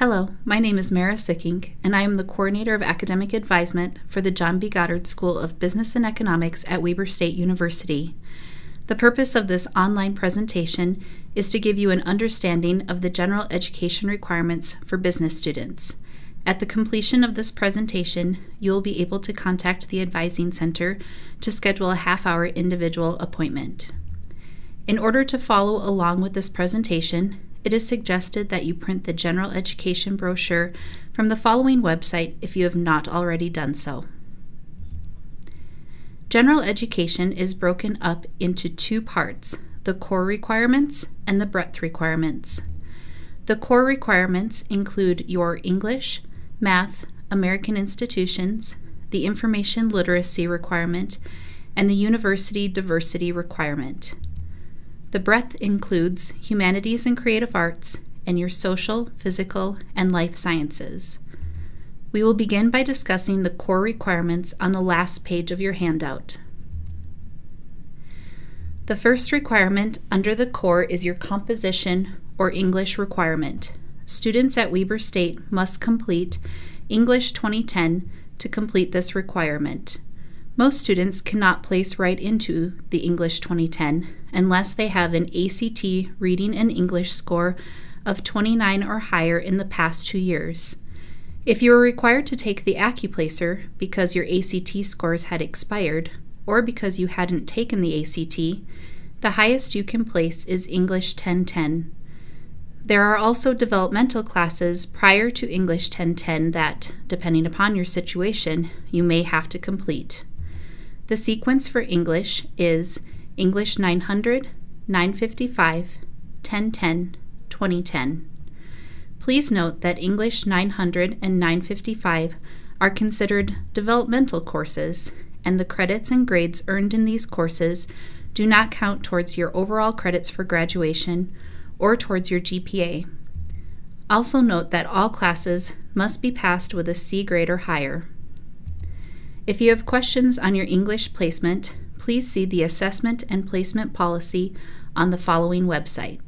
Hello, my name is Mara Sickink, and I am the Coordinator of Academic Advisement for the John B. Goddard School of Business and Economics at Weber State University. The purpose of this online presentation is to give you an understanding of the general education requirements for business students. At the completion of this presentation, you will be able to contact the Advising Center to schedule a half-hour individual appointment. In order to follow along with this presentation, it is suggested that you print the general education brochure from the following website if you have not already done so. General education is broken up into two parts, the core requirements and the breadth requirements. The core requirements include your English, Math, American institutions, the information literacy requirement, and the university diversity requirement. The breadth includes humanities and creative arts, and your social, physical, and life sciences. We will begin by discussing the core requirements on the last page of your handout. The first requirement under the core is your composition or English requirement. Students at Weber State must complete English 2010 to complete this requirement. Most students cannot place right into the English 2010 unless they have an ACT Reading and English score of 29 or higher in the past 2 years. If you are required to take the AccuPlacer because your ACT scores had expired, or because you hadn't taken the ACT, the highest you can place is English 1010. There are also developmental classes prior to English 1010 that, depending upon your situation, you may have to complete. The sequence for English is English 900, 955, 1010, 2010. Please note that English 900 and 955 are considered developmental courses, and the credits and grades earned in these courses do not count towards your overall credits for graduation or towards your GPA. Also note that all classes must be passed with a C grade or higher. If you have questions on your English placement, please see the Assessment and Placement Policy on the following website.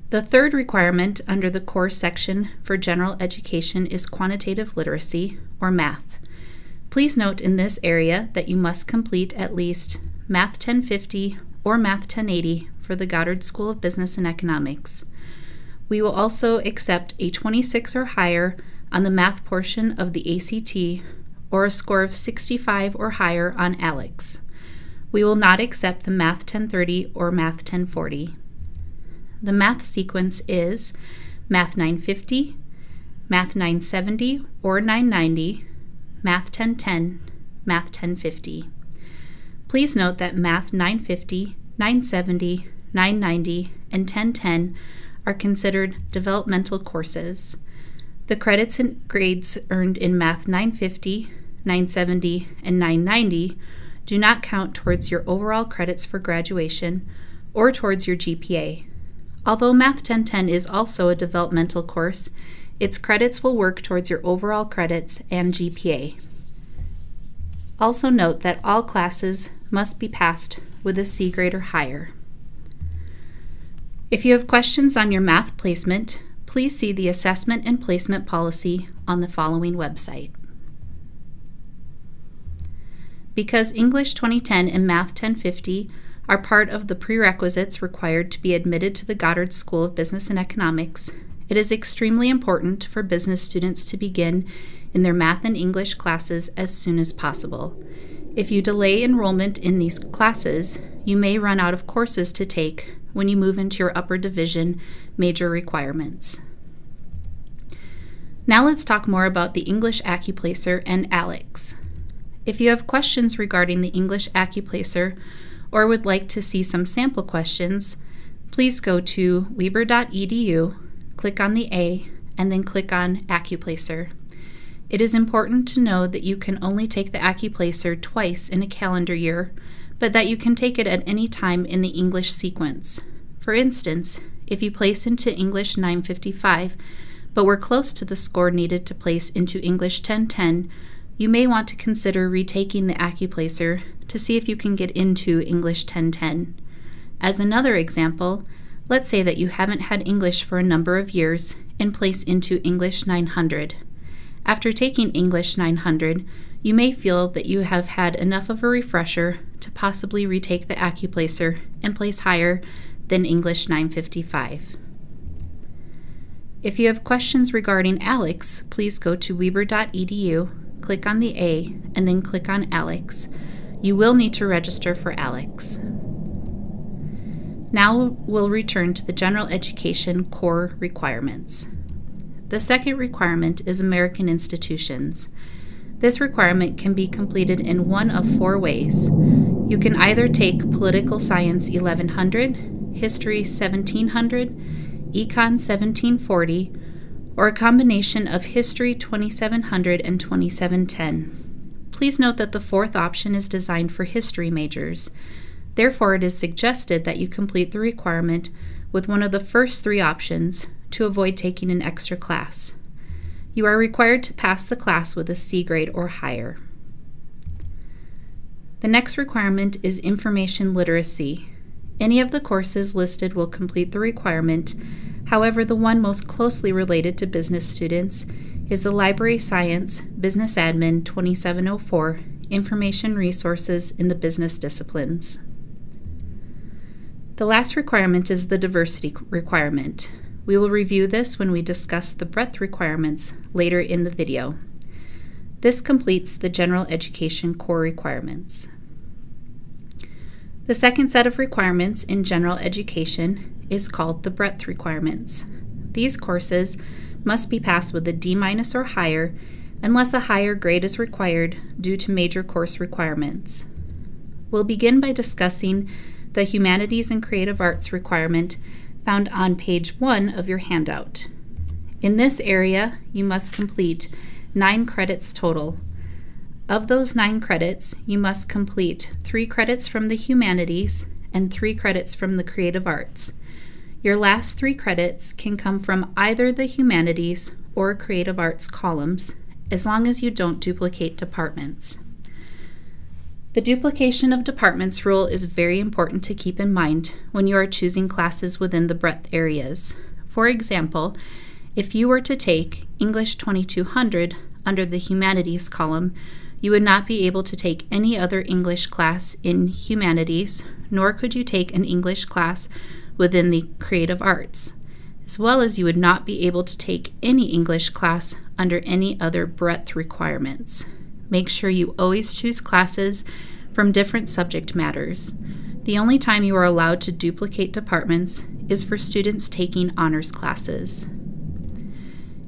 The third requirement under the core section for general education is quantitative literacy, or math. Please note in this area that you must complete at least Math 1050 or Math 1080 for the Goddard School of Business and Economics. We will also accept a 26 or higher on the math portion of the ACT, or a score of 65 or higher on ALEX. We will not accept the Math 1030 or Math 1040. The math sequence is Math 950, Math 970 or 990, Math 1010, Math 1050. Please note that Math 950, 970, 990, and 1010 are considered developmental courses. The credits and grades earned in Math 950, 970, and 990 do not count towards your overall credits for graduation or towards your GPA. Although Math 1010 is also a developmental course, its credits will work towards your overall credits and GPA. Also note that all classes must be passed with a C grade or higher. If you have questions on your math placement, please see the Assessment and Placement Policy on the following website. Because English 2010 and Math 1050 are part of the prerequisites required to be admitted to the Goddard School of Business and Economics, it is extremely important for business students to begin in their math and English classes as soon as possible. If you delay enrollment in these classes, you may run out of courses to take when you move into your upper division major requirements. Now let's talk more about the English AccuPlacer and ALEX. If you have questions regarding the English AccuPlacer or would like to see some sample questions, please go to weber.edu, click on the A, and then click on AccuPlacer. It is important to know that you can only take the AccuPlacer twice in a calendar year, but that you can take it at any time in the English sequence. For instance, if you place into English 955, but were close to the score needed to place into English 1010, you may want to consider retaking the AccuPlacer to see if you can get into English 1010. As another example, Let's say that you haven't had English for a number of years and place into English 900. After taking English 900, you may feel that you have had enough of a refresher to possibly retake the AccuPlacer and place higher than English 955. If you have questions regarding ALEKS, please go to weber.edu, click on the A, and then click on ALEKS. You will need to register for ALEKS. Now we'll return to the General Education core requirements. The second requirement is American institutions. This requirement can be completed in one of four ways. You can either take Political Science 1100, History 1700, Econ 1740, or a combination of History 2700 and 2710. Please note that the fourth option is designed for history majors. Therefore, it is suggested that you complete the requirement with one of the first three options to avoid taking an extra class. You are required to pass the class with a C grade or higher. The next requirement is information literacy. Any of the courses listed will complete the requirement. However, the one most closely related to business students is the Library Science Business Admin 2704, Information Resources in the Business Disciplines. The last requirement is the diversity requirement. We will review this when we discuss the breadth requirements later in the video. This completes the General Education core requirements. The second set of requirements in General Education is called the breadth requirements. These courses must be passed with a D- or higher unless a higher grade is required due to major course requirements. We'll begin by discussing the Humanities and Creative Arts requirement found on page 1 of your handout. In this area, you must complete 9 credits total. Of those 9 credits, you must complete 3 credits from the humanities and 3 credits from the creative arts. Your last 3 credits can come from either the humanities or creative arts columns, as long as you don't duplicate departments. The duplication of departments rule is very important to keep in mind when you are choosing classes within the breadth areas. For example, if you were to take English 2200 under the humanities column, you would not be able to take any other English class in humanities, nor could you take an English class within the creative arts, as well as you would not be able to take any English class under any other breadth requirements. Make sure you always choose classes from different subject matters. The only time you are allowed to duplicate departments is for students taking honors classes.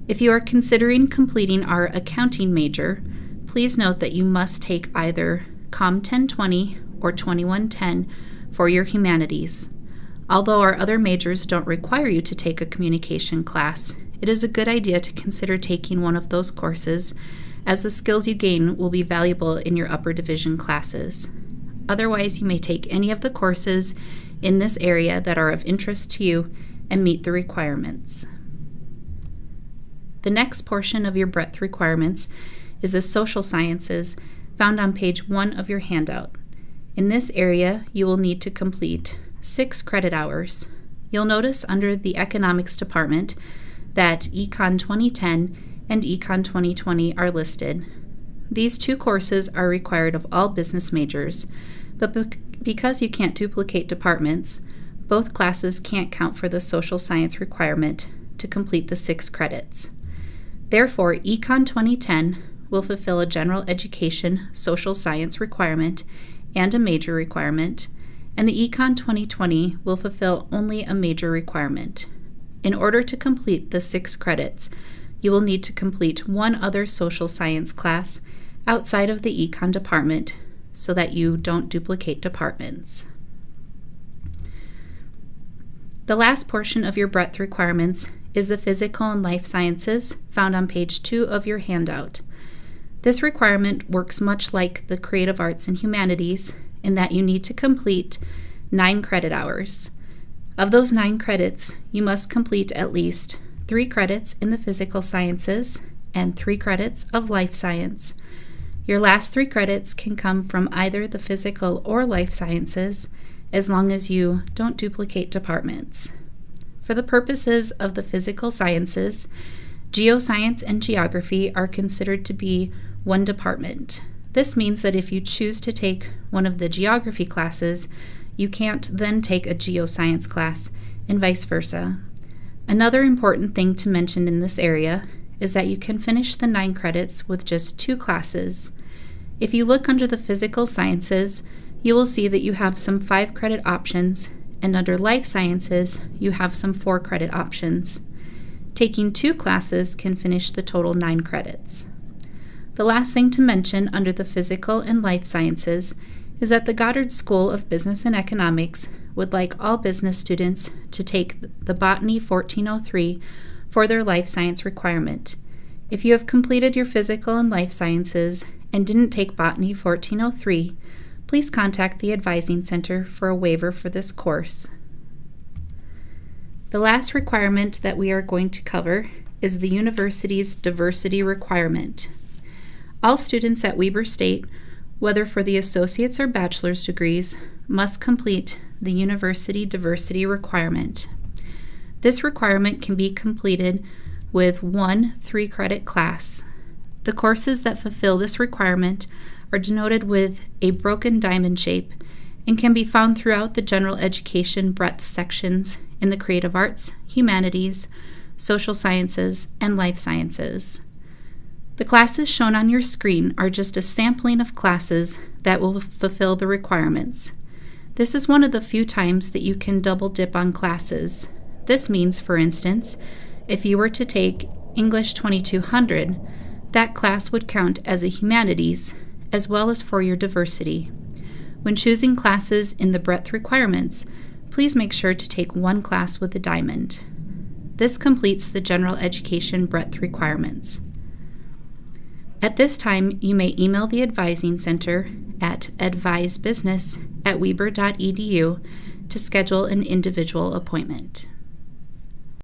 If you are considering completing our accounting major, please note that you must take either Com 1020 or 2110 for your humanities. Although our other majors don't require you to take a communication class, it is a good idea to consider taking one of those courses, as the skills you gain will be valuable in your upper division classes. Otherwise, you may take any of the courses in this area that are of interest to you and meet the requirements. The next portion of your breadth requirements is the social sciences, found on page 1 of your handout. In this area, you will need to complete 6 credit hours. You'll notice under the economics department that Econ 2010 and Econ 2020 are listed. These 2 courses are required of all business majors, but because you can't duplicate departments, both classes can't count for the social science requirement to complete the 6 credits. Therefore, Econ 2010 will fulfill a general education social science requirement and a major requirement, and the Econ 2020 will fulfill only a major requirement. In order to complete the 6 credits, you will need to complete one other social science class outside of the Econ department so that you don't duplicate departments. The last portion of your breadth requirements is the physical and life sciences, found on page 2 of your handout. This requirement works much like the creative arts and humanities in that you need to complete 9 credit hours. Of those 9 credits, you must complete at least 3 credits in the physical sciences and 3 credits of life science. Your last 3 credits can come from either the physical or life sciences, as long as you don't duplicate departments. For the purposes of the physical sciences, geoscience and geography are considered to be one department. This means that if you choose to take one of the geography classes, you can't then take a geoscience class, and vice versa. Another important thing to mention in this area is that you can finish the 9 credits with just 2 classes. If you look under the physical sciences, you will see that you have some 5-credit options, and under life sciences, you have some 4-credit options. Taking 2 classes can finish the total 9 credits. The last thing to mention under the physical and life sciences is that the Goddard School of Business and Economics would like all business students to take the Botany 1403 for their life science requirement. If you have completed your physical and life sciences and didn't take Botany 1403, please contact the Advising Center for a waiver for this course. The last requirement that we are going to cover is the university's diversity requirement. All students at Weber State, whether for the associate's or bachelor's degrees, must complete the university diversity requirement. This requirement can be completed with 1 3-credit class. The courses that fulfill this requirement are denoted with a broken diamond shape and can be found throughout the general education breadth sections in the creative arts, humanities, social sciences, and life sciences. The classes shown on your screen are just a sampling of classes that will fulfill the requirements. This is one of the few times that you can double dip on classes. This means, for instance, if you were to take English 2200, that class would count as a humanities as well as for your diversity. When choosing classes in the breadth requirements, please make sure to take 1 class with a diamond. This completes the general education breadth requirements. At this time, you may email the Advising Center at advisebusiness@weber.edu to schedule an individual appointment.